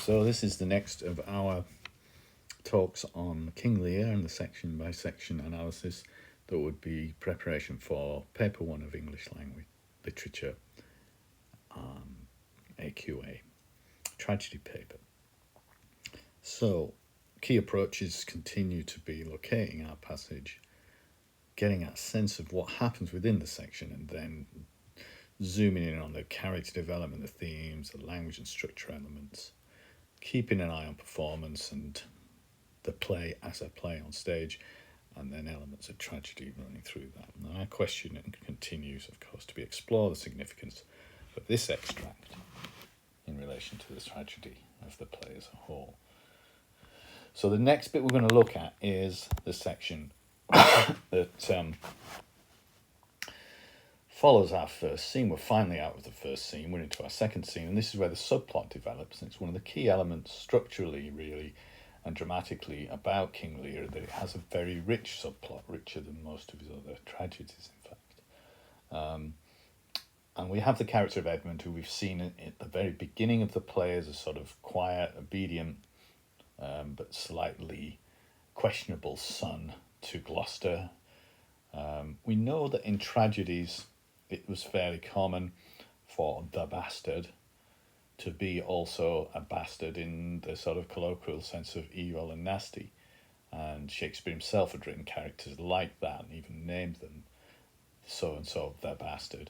So this is the next of our talks on King Lear and the section by section analysis that would be preparation for paper 1 of English language literature, AQA, tragedy paper. So key approaches continue to be locating our passage, getting a sense of what happens within the section, and then zooming in on the character development, the themes, the language and structure elements, keeping an eye on performance and the play as a play on stage, and then elements of tragedy running through that. And our question continues, of course, to be explore the significance of this extract in relation to the tragedy of the play as a whole. So the next bit we're going to look at is the section that follows our first scene. We're finally out of the first scene, we're into our second scene, and this is where the subplot develops. And it's one of the key elements structurally, really, and dramatically about King Lear, that it has a very rich subplot, richer than most of his other tragedies, in fact. And we have the character of Edmund, who we've seen at the very beginning of the play as a sort of quiet, obedient, but slightly questionable son to Gloucester. We know that in tragedies it was fairly common for the bastard to be also a bastard in the sort of colloquial sense of evil and nasty. And Shakespeare himself had written characters like that and even named them so-and-so, the bastard.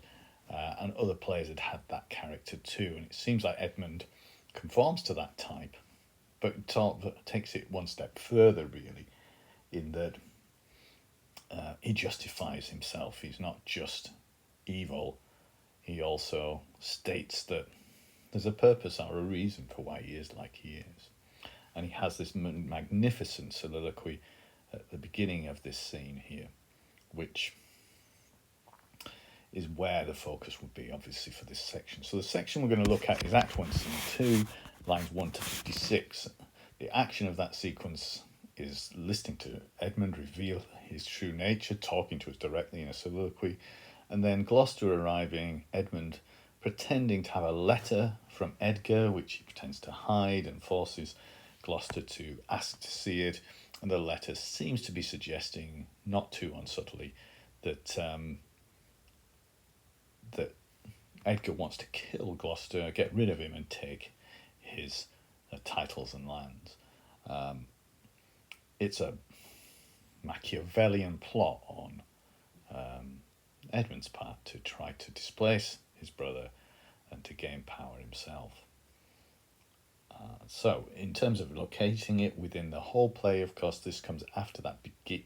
And other plays had had that character too. And it seems like Edmund conforms to that type, but takes it one step further, really, in that he justifies himself. He's not just evil. He also states that there's a purpose or a reason for why he is like he is. And he has this magnificent soliloquy at the beginning of this scene here, which is where the focus would be, obviously, for this section. So the section we're going to look at is Act 1, Scene 2, lines 1 to 56. The action of that sequence is listening to Edmund reveal his true nature, talking to us directly in a soliloquy, and then Gloucester arriving, Edmund pretending to have a letter from Edgar, which he pretends to hide, and forces Gloucester to ask to see it. And the letter seems to be suggesting, not too unsubtly, that that Edgar wants to kill Gloucester, get rid of him, and take his titles and lands. It's a Machiavellian plot on Edmund's part to try to displace his brother and to gain power himself. So in terms of locating it within the whole play, of course, this comes after that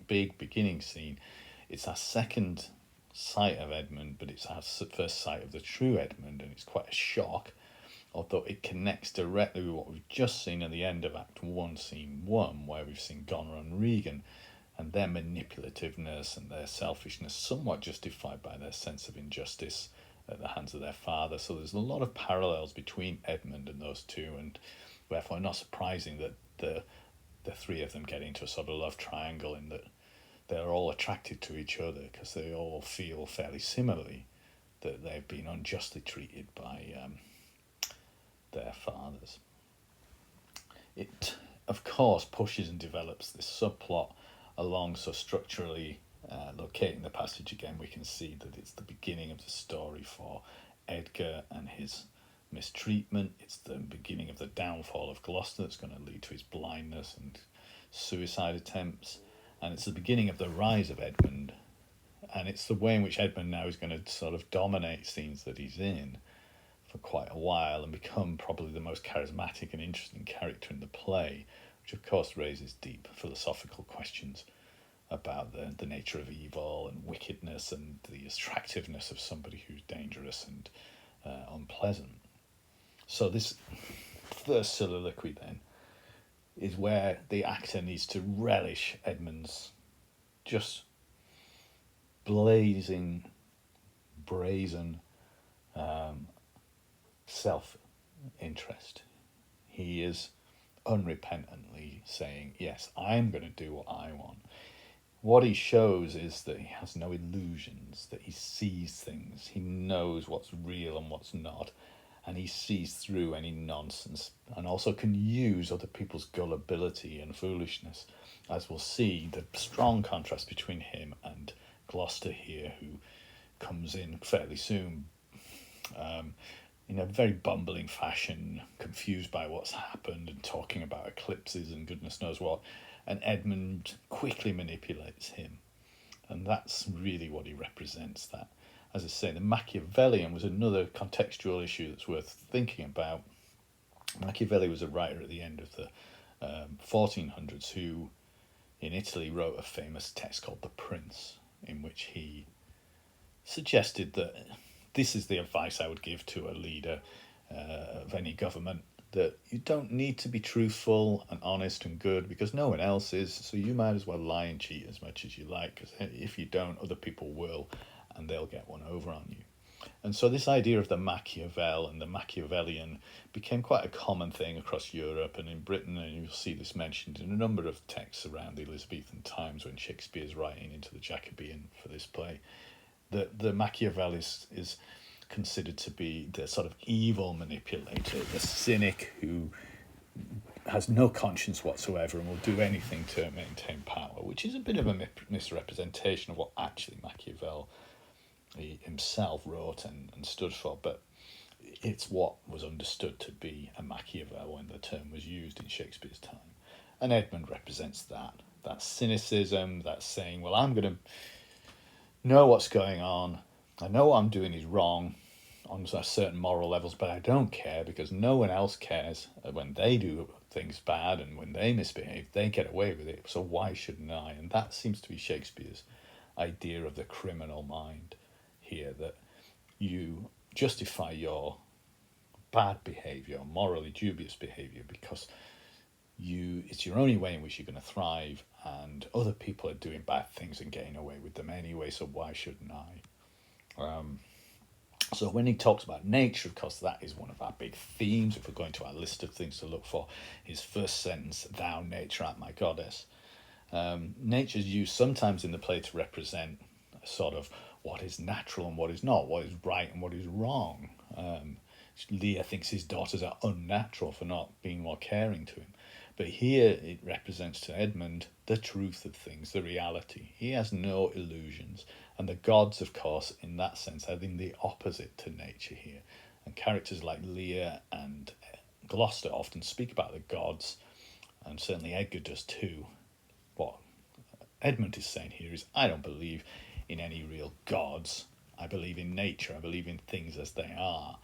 big beginning scene. It's our second sight of Edmund, but it's our first sight of the true Edmund, and it's quite a shock, although it connects directly with what we've just seen at the end of Act 1, Scene 1, where we've seen Goneril and Regan, and their manipulativeness and their selfishness somewhat justified by their sense of injustice at the hands of their father. So there's a lot of parallels between Edmund and those two, and therefore not surprising that the three of them get into a sort of love triangle, in that they're all attracted to each other because they all feel fairly similarly that they've been unjustly treated by their fathers. It, of course, pushes and develops this subplot along, so structurally, locating the passage again, we can see that it's the beginning of the story for Edgar and his mistreatment. It's the beginning of the downfall of Gloucester that's going to lead to his blindness and suicide attempts. And it's the beginning of the rise of Edmund. And it's the way in which Edmund now is going to sort of dominate scenes that he's in for quite a while and become probably the most charismatic and interesting character in the play, which of course raises deep philosophical questions about the nature of evil and wickedness and the attractiveness of somebody who's dangerous and unpleasant. So this first soliloquy then is where the actor needs to relish Edmund's just brazen self-interest. He is unrepentantly saying, yes, I'm going to do what I want. What he shows is that he has no illusions, that he sees things, he knows what's real and what's not, and he sees through any nonsense and also can use other people's gullibility and foolishness, as we'll see the strong contrast between him and Gloucester here, who comes in fairly soon in a very bumbling fashion, confused by what's happened and talking about eclipses and goodness knows what, and Edmund quickly manipulates him. And that's really what he represents. That, as I say, the Machiavellian was another contextual issue that's worth thinking about. Machiavelli was a writer at the end of the 1400s who, in Italy, wrote a famous text called The Prince, in which he suggested that this is the advice I would give to a leader of any government, that you don't need to be truthful and honest and good because no one else is, so you might as well lie and cheat as much as you like, because if you don't, other people will, and they'll get one over on you. And so this idea of the Machiavel and the Machiavellian became quite a common thing across Europe and in Britain, and you'll see this mentioned in a number of texts around the Elizabethan times when Shakespeare's writing into the Jacobean for this play. The Machiavel is considered to be the sort of evil manipulator, the cynic who has no conscience whatsoever and will do anything to maintain power, which is a bit of a misrepresentation of what actually Machiavel himself wrote and stood for, but it's what was understood to be a Machiavel when the term was used in Shakespeare's time. And Edmund represents that cynicism, that saying, well, I'm going to know what's going on, I know what I'm doing is wrong on certain moral levels, but I don't care because no one else cares. When they do things bad and when they misbehave, they get away with it, so why shouldn't I? And that seems to be Shakespeare's idea of the criminal mind here, that you justify your bad behaviour, morally dubious behaviour, because it's your only way in which you're going to thrive, and other people are doing bad things and getting away with them anyway, so why shouldn't I? So when he talks about nature, of course, that is one of our big themes. If we're going to our list of things to look for, his first sentence, "Thou, nature, art my goddess." Nature is used sometimes in the play to represent sort of what is natural and what is not, what is right and what is wrong. Lear thinks his daughters are unnatural for not being more caring to him. But here it represents to Edmund the truth of things, the reality. He has no illusions. And the gods, of course, in that sense, are in the opposite to nature here. And characters like Lear and Gloucester often speak about the gods, and certainly Edgar does too. What Edmund is saying here is, I don't believe in any real gods. I believe in nature. I believe in things as they are.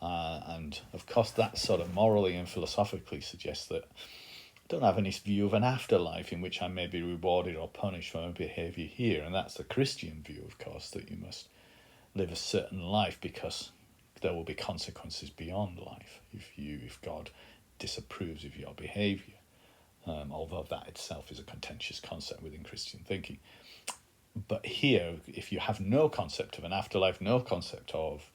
And of course that sort of morally and philosophically suggests that I don't have any view of an afterlife in which I may be rewarded or punished for my behaviour here. And that's the Christian view, of course, that you must live a certain life because there will be consequences beyond life if God disapproves of your behaviour. Although that itself is a contentious concept within Christian thinking. But here, if you have no concept of an afterlife, no concept of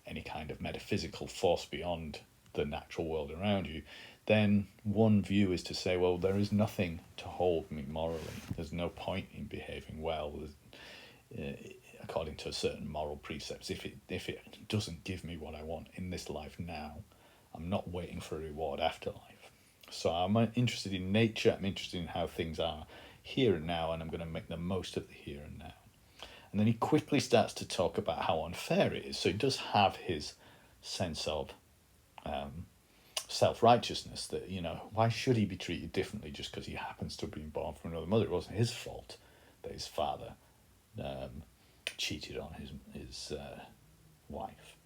any kind of metaphysical force beyond the natural world around you, then one view is to say, well, there is nothing to hold me morally. There's no point in behaving well according to certain moral precepts. If it doesn't give me what I want in this life now, I'm not waiting for a reward after life. So I'm interested in nature, I'm interested in how things are here and now, and I'm going to make the most of the here and now. And then he quickly starts to talk about how unfair it is. So he does have his sense of self-righteousness, that, why should he be treated differently just because he happens to have been born from another mother? It wasn't his fault that his father cheated on his wife.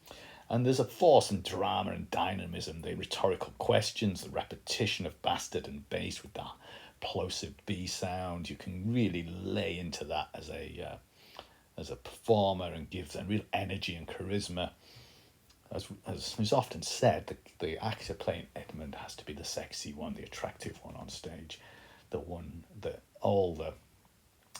And there's a force and drama and dynamism, the rhetorical questions, the repetition of bastard and base with that plosive B sound. You can really lay into that as a performer and gives a real energy and charisma. As is often said, the actor playing Edmund has to be the sexy one, the attractive one on stage, the one that all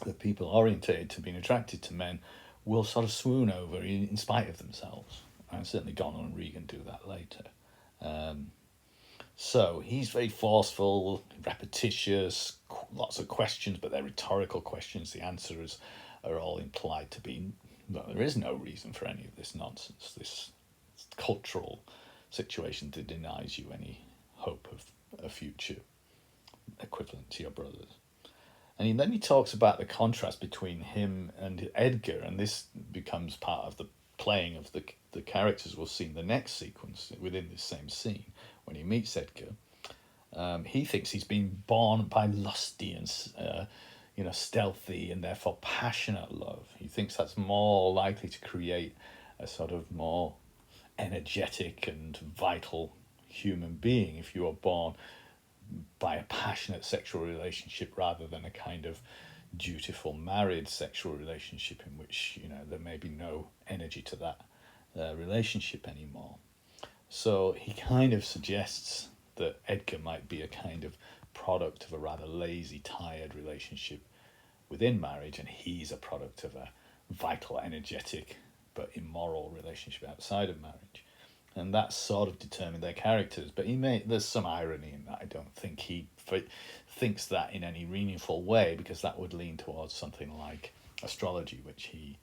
the people orientated to being attracted to men will sort of swoon over in spite of themselves. And certainly Donald and Regan do that later. So he's very forceful, repetitious, lots of questions, but they're rhetorical questions. The answers are all implied to be, well, there is no reason for any of this nonsense, this cultural situation that denies you any hope of a future equivalent to your brothers. And then he talks about the contrast between him and Edgar, and this becomes part of the playing of the characters we'll see in the next sequence within this same scene when he meets Edgar. He thinks he's been born by lusty and stealthy and therefore passionate love. He thinks that's more likely to create a sort of more energetic and vital human being if you are born by a passionate sexual relationship rather than a kind of dutiful married sexual relationship in which there may be no energy to that relationship anymore. So he kind of suggests that Edgar might be a kind of product of a rather lazy, tired relationship within marriage, and he's a product of a vital, energetic but immoral relationship outside of marriage. And that sort of determined their characters. But there's some irony in that. I don't think he thinks that in any meaningful way, because that would lean towards something like astrology, which he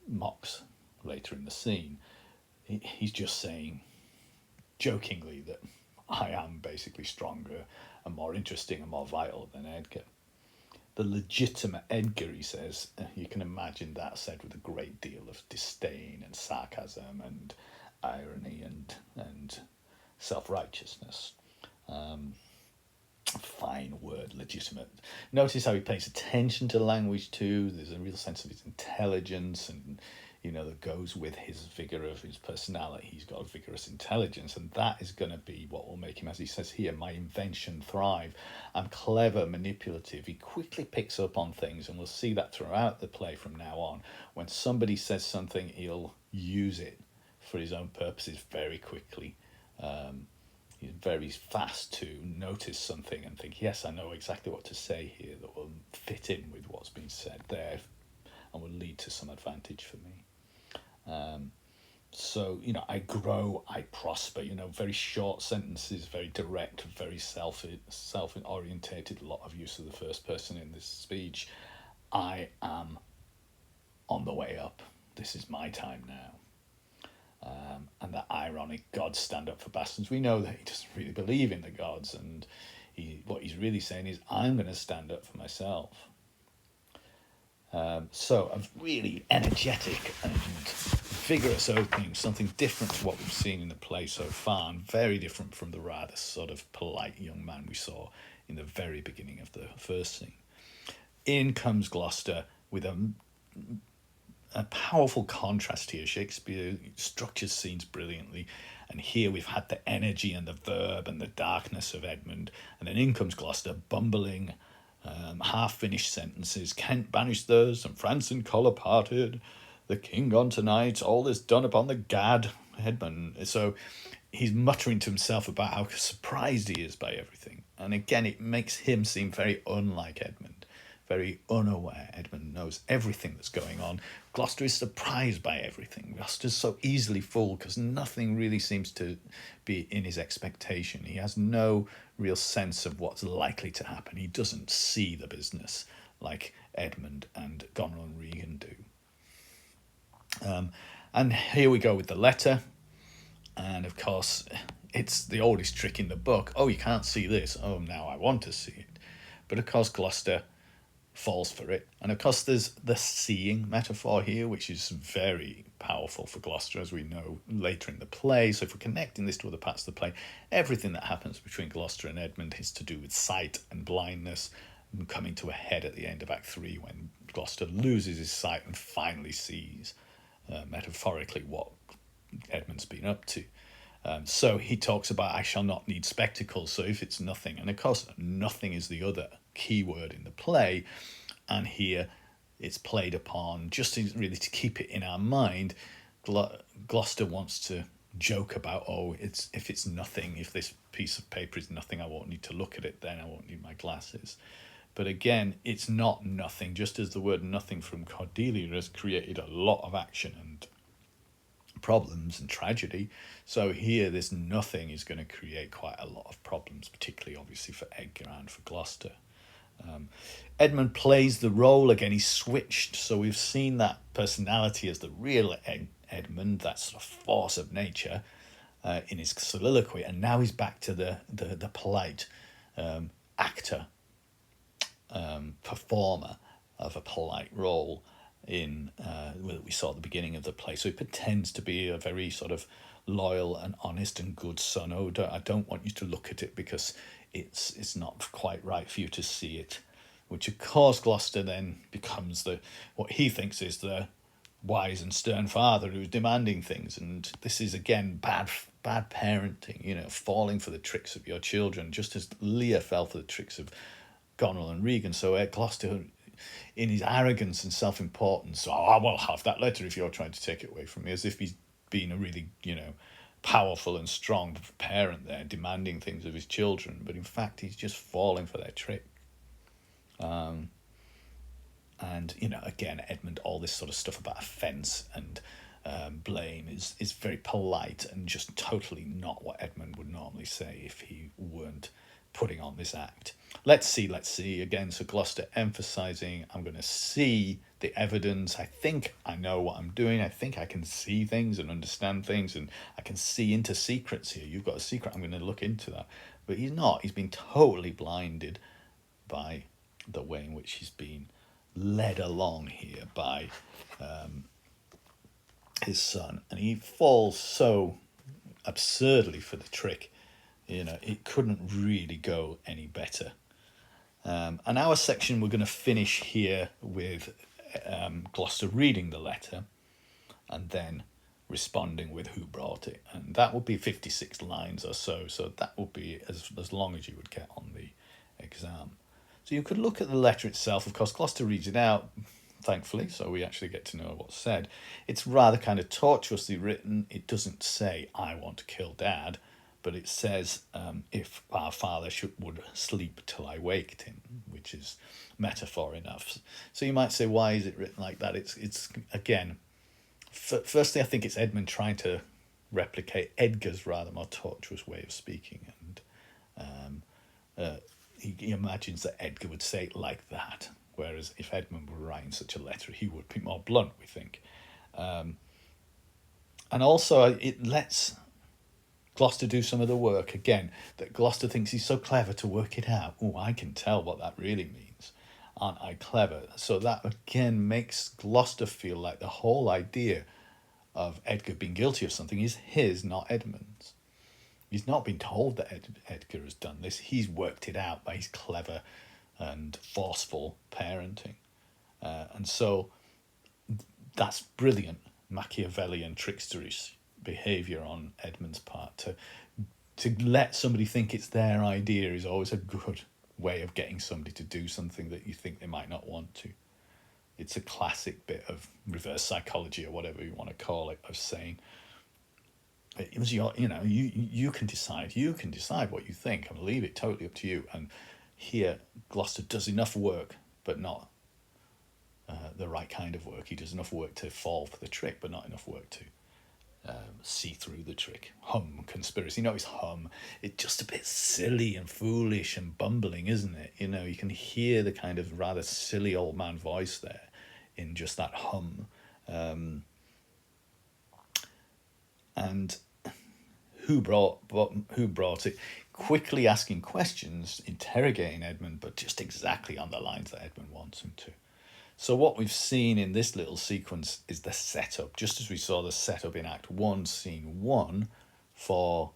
mocks later in the scene. He's just saying, jokingly, that I am basically stronger and more interesting and more vital than Edgar. The legitimate Edgar, he says, you can imagine that said with a great deal of disdain and sarcasm and irony and self-righteousness. Fine word, legitimate. Notice how he pays attention to language too. There's a real sense of his intelligence, and that goes with his vigor of his personality. He's got a vigorous intelligence, and that is going to be what will make him, as he says here, my invention thrive. I'm clever, manipulative. He quickly picks up on things, and we'll see that throughout the play from now on. When somebody says something, he'll use it for his own purposes very quickly. He's very fast to notice something and think, yes, I know exactly what to say here that will fit in with what's been said there and will lead to some advantage for me. So, I grow, I prosper, very short sentences, very direct, very self-orientated, a lot of use of the first person in this speech. I am on the way up. This is my time now. And that ironic gods stand up for bastards. We know that he doesn't really believe in the gods, and what he's really saying is, I'm going to stand up for myself. So a really energetic and vigorous opening, something different to what we've seen in the play so far, and very different from the rather sort of polite young man we saw in the very beginning of the first scene. In comes Gloucester with a powerful contrast here. Shakespeare structures scenes brilliantly, and here we've had the energy and the verb and the darkness of Edmund, and then in comes Gloucester, bumbling, half-finished sentences. Kent banished thus, and France in colour parted, the king gone tonight, all is done upon the gad, Edmund. So he's muttering to himself about how surprised he is by everything, and again it makes him seem very unlike Edmund, very unaware. Edmund knows everything that's going on. Gloucester is surprised by everything. Gloucester's so easily fooled because nothing really seems to be in his expectation. He has no real sense of what's likely to happen. He doesn't see the business like Edmund and Goneril and Regan do. And here we go with the letter. And of course, it's the oldest trick in the book. Oh, you can't see this. Oh, now I want to see it. But of course, Gloucester falls for it. And of course, there's the seeing metaphor here, which is very powerful for Gloucester, as we know later in the play. So if we're connecting this to other parts of the play, everything that happens between Gloucester and Edmund is to do with sight and blindness, and coming to a head at the end of Act 3 when Gloucester loses his sight and finally sees, metaphorically, what Edmund's been up to. So he talks about, I shall not need spectacles, so if it's nothing. And of course, nothing is the other key word in the play. And here it's played upon just to, really to keep it in our mind. Gloucester wants to joke about, if it's nothing, if this piece of paper is nothing, I won't need to look at it then, I won't need my glasses. But again, it's not nothing, just as the word nothing from Cordelia has created a lot of action and problems and tragedy. So here, this nothing is going to create quite a lot of problems, particularly obviously for Edgar and for Gloucester. Edmund plays the role again. He's switched, so we've seen that personality as the real Edmund, that sort of force of nature, in his soliloquy, and now he's back to the polite actor, performer of a polite role in that we saw at the beginning of the play. So he pretends to be a very sort of loyal and honest and good son. Oh, I don't want you to look at it because it's not quite right for you to see it. Which of course Gloucester then becomes what he thinks is the wise and stern father who's demanding things, and this is again bad parenting, falling for the tricks of your children, just as Lear fell for the tricks of Goneril and Regan. So Gloucester, in his arrogance and self-importance, I will have that letter if you're trying to take it away from me, as if he's been a really powerful and strong parent there, demanding things of his children, but in fact he's just falling for their trick. And again, Edmund, all this sort of stuff about offence and blame is very polite and just totally not what Edmund would normally say if he weren't putting on this act. Let's see again. So Gloucester emphasising, I'm going to see the evidence. I think I know what I'm doing. I think I can see things and understand things, and I can see into secrets here. You've got a secret. I'm going to look into that. But he's not. He's been totally blinded by the way in which he's been led along here by his son, and he falls so absurdly for the trick. It couldn't really go any better. And our section, we're going to finish here with Gloucester reading the letter and then responding with who brought it, and that would be 56 lines or so that would be as long as you would get on the exam. So you could look at the letter itself. Of course, Gloucester reads it out, thankfully, so we actually get to know what's said. It's rather kind of tortuously written. It doesn't say, I want to kill Dad, but it says, if our father would sleep till I waked him, which is metaphor enough. So you might say, why is it written like that? It's again, firstly, I think it's Edmund trying to replicate Edgar's rather more tortuous way of speaking, and he imagines that Edgar would say it like that, whereas if Edmund were writing such a letter, he would be more blunt, we think. And also, it lets Gloucester do some of the work, again, that Gloucester thinks he's so clever to work it out. Oh, I can tell what that really means. Aren't I clever? So that, again, makes Gloucester feel like the whole idea of Edgar being guilty of something is his, not Edmund's. He's not been told that Edgar has done this. He's worked it out by his clever and forceful parenting. And so that's brilliant Machiavellian tricksterish behaviour on Edmund's part. To let somebody think it's their idea is always a good way of getting somebody to do something that you think they might not want to. It's a classic bit of reverse psychology, or whatever you want to call it, of saying, it was you can decide what you think, and leave it totally up to you. And here Gloucester does enough work, but not the right kind of work. He does enough work to fall for the trick, but not enough work to see through the trick. Conspiracy. It's it's just a bit silly and foolish and bumbling, isn't it? You can hear the kind of rather silly old man voice there in just that hum. And who brought it, quickly asking questions, interrogating Edmund, but just exactly on the lines that Edmund wants him to. So what we've seen in this little sequence is the setup, just as we saw the setup in Act 1, Scene 1, for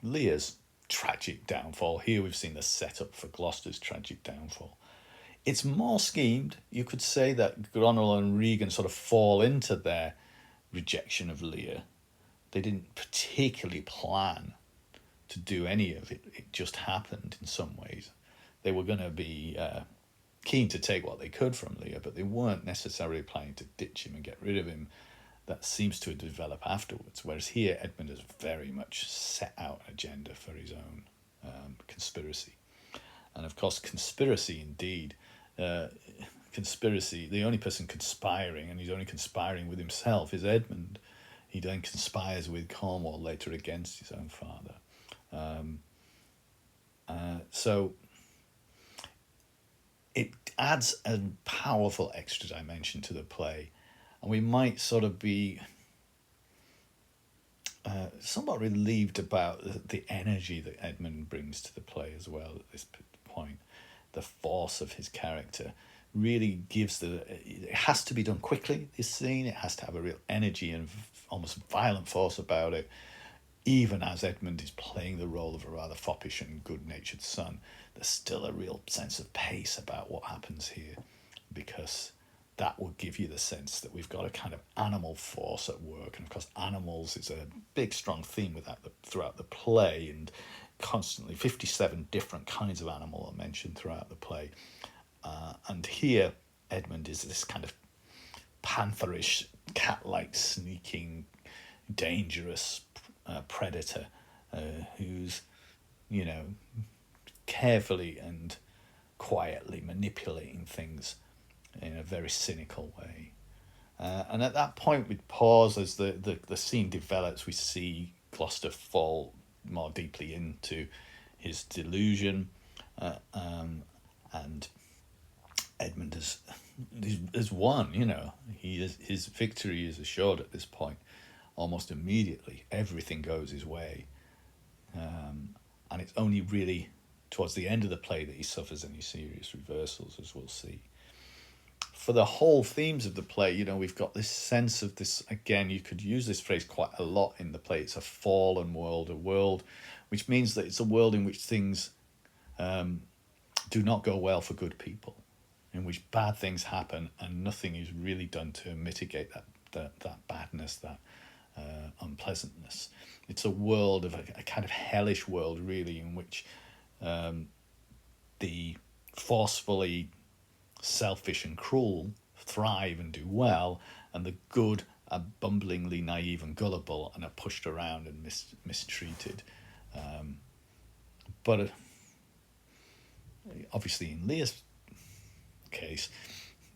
Lear's tragic downfall. Here we've seen the setup for Gloucester's tragic downfall. It's more schemed. You could say that Goneril and Regan sort of fall into their rejection of Lear. They didn't particularly plan to do any of it. It just happened in some ways. They were going to be keen to take what they could from Lear, but they weren't necessarily planning to ditch him and get rid of him. That seems to develop afterwards. Whereas here, Edmund has very much set out an agenda for his own conspiracy. And of course, conspiracy indeed. Conspiracy, the only person conspiring, and he's only conspiring with himself, is Edmund. He then conspires with Cornwall later against his own father. So it adds a powerful extra dimension to the play. And we might sort of be somewhat relieved about the energy that Edmund brings to the play as well at this point. The force of his character really gives it has to be done quickly, this scene. It has to have a real energy and almost violent force about it. Even as Edmund is playing the role of a rather foppish and good-natured son, there's still a real sense of pace about what happens here, because that will give you the sense that we've got a kind of animal force at work. And of course, animals is a big, strong theme with that throughout the play, and constantly 57 different kinds of animal are mentioned throughout the play. And here, Edmund is this kind of pantherish, cat-like, sneaking, dangerous predator who's, carefully and quietly manipulating things in a very cynical way. And at that point, we pause as the scene develops. We see Gloucester fall more deeply into his delusion, and Edmund has won. His victory is assured at this point. Almost immediately, everything goes his way, and it's only really towards the end of the play that he suffers any serious reversals, as we'll see. For the whole themes of the play, we've got this sense of this, again, you could use this phrase quite a lot in the play. It's a fallen world, a world which means that it's a world in which things do not go well for good people, in which bad things happen and nothing is really done to mitigate that badness, that unpleasantness. It's a world of a kind of hellish world, really, in which the forcefully selfish and cruel thrive and do well, and the good are bumblingly naive and gullible and are pushed around and mistreated. But obviously in Lear's case,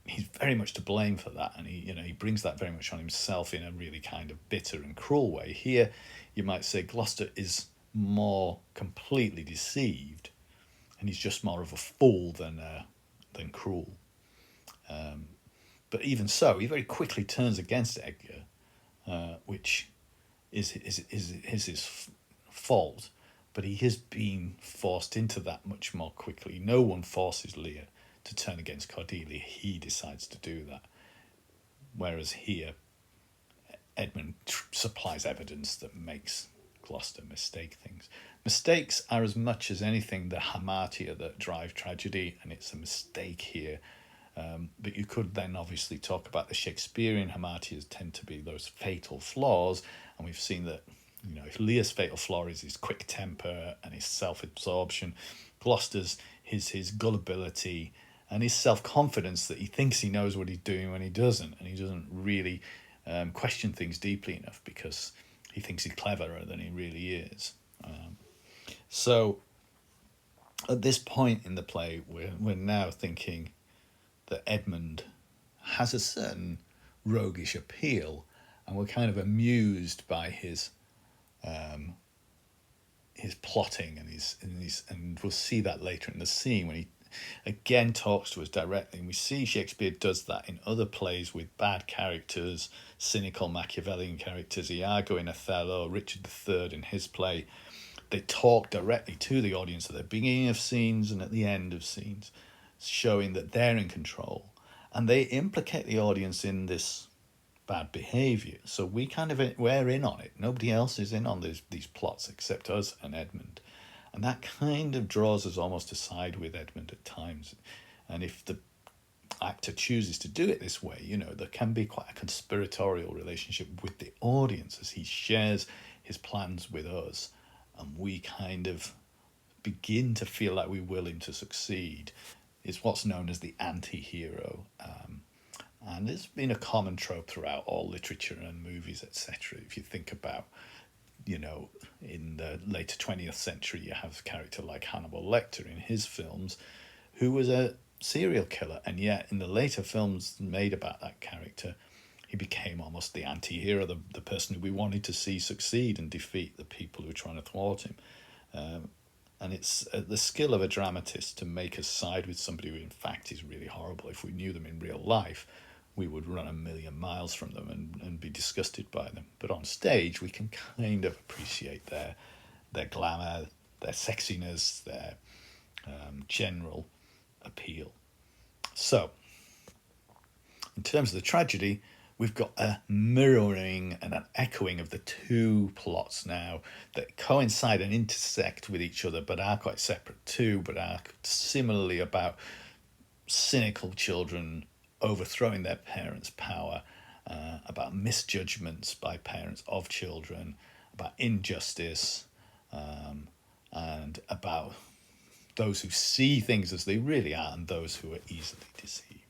he's very much to blame for that, and he brings that very much on himself in a really kind of bitter and cruel way. Here, you might say Gloucester is more completely deceived, and he's just more of a fool than cruel. But even so, he very quickly turns against Edgar, which is his fault. But he has been forced into that much more quickly. No one forces Lear to turn against Cordelia. He decides to do that. Whereas here, Edmund supplies evidence that makes Gloucester mistake things. Mistakes are as much as anything the hamartia that drive tragedy, and it's a mistake here. But you could then obviously talk about the Shakespearean hamartias tend to be those fatal flaws, and we've seen that, if Lear's fatal flaw is his quick temper and his self-absorption, Gloucester's his gullibility and his self-confidence that he thinks he knows what he's doing when he doesn't, and he doesn't really question things deeply enough because he thinks he's cleverer than he really is. So at this point in the play, we're now thinking that Edmund has a certain roguish appeal, and we're kind of amused by his plotting and we'll see that later in the scene when he again talks to us directly. And we see Shakespeare does that in other plays with bad characters, cynical Machiavellian characters. Iago in Othello, Richard III in his play. They talk directly to the audience at the beginning of scenes and at the end of scenes, showing that they're in control, and they implicate the audience in this bad behaviour. So we're in on it. Nobody else is in on these plots except us and Edmund, and that kind of draws us almost to side with Edmund at times. And if the actor chooses to do it this way, there can be quite a conspiratorial relationship with the audience as he shares his plans with us, and we kind of begin to feel like we will him to succeed. It's what's known as the anti-hero, and it's been a common trope throughout all literature and movies, etc. If you think about, in the later 20th century, you have a character like Hannibal Lecter in his films, who was a serial killer, and yet in the later films made about that character, he became almost the anti-hero, the person who we wanted to see succeed and defeat the people who were trying to thwart him. And it's the skill of a dramatist to make us side with somebody who in fact is really horrible if we knew them in real life. we would run a million miles from them and be disgusted by them. But on stage, we can kind of appreciate their glamour, their sexiness, their general appeal. So, in terms of the tragedy, we've got a mirroring and an echoing of the two plots now that coincide and intersect with each other, but are quite separate too, but are similarly about cynical children overthrowing their parents' power, about misjudgments by parents of children, about injustice, and about those who see things as they really are and those who are easily deceived.